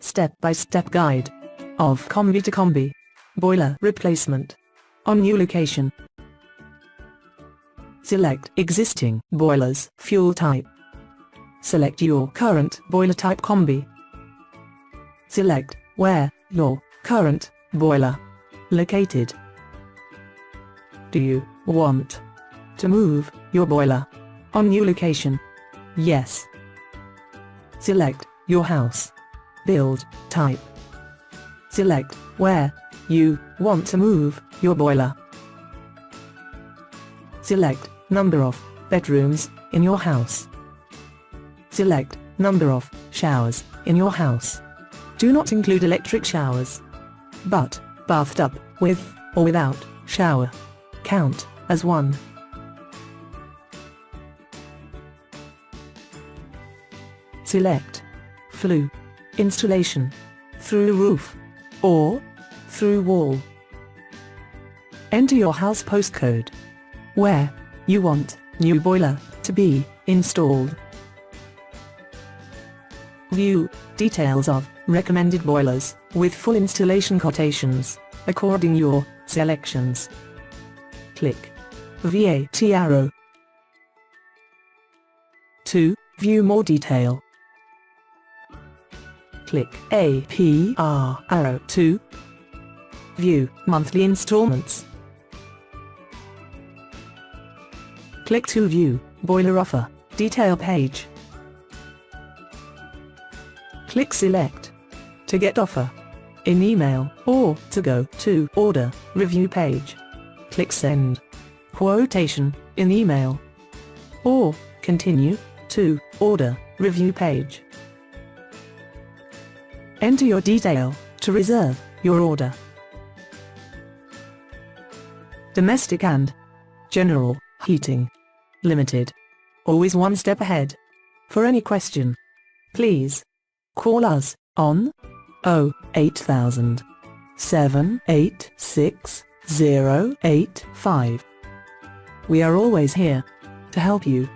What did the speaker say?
step-by-step guide of Combi to Combi boiler replacement on new location. Select existing boilers fuel type. Select your current boiler type Combi. Select where your current boiler located. Do you want to move your boiler on new location? Yes. Select your house build type. Select where you want to move your boiler. Select number of bedrooms in your house. Select number of showers in your house. Do not include electric showers, but bathtub with or without shower count as one. Select flue installation through roof or through wall. Enter your house postcode where you want new boiler to be installed. View details of recommended boilers with full installation quotations according your selections. Click VAT arrow to view more detail. Click APR arrow to view monthly installments. Click to view boiler offer detail page. Click select to get offer in email or to go to order review page. Click send quotation in email or continue to order review page. Enter your detail to reserve your order. Domestic and general heating limited. Always one step ahead. For any question, please call us on 08000 786 085. We are always here to help you.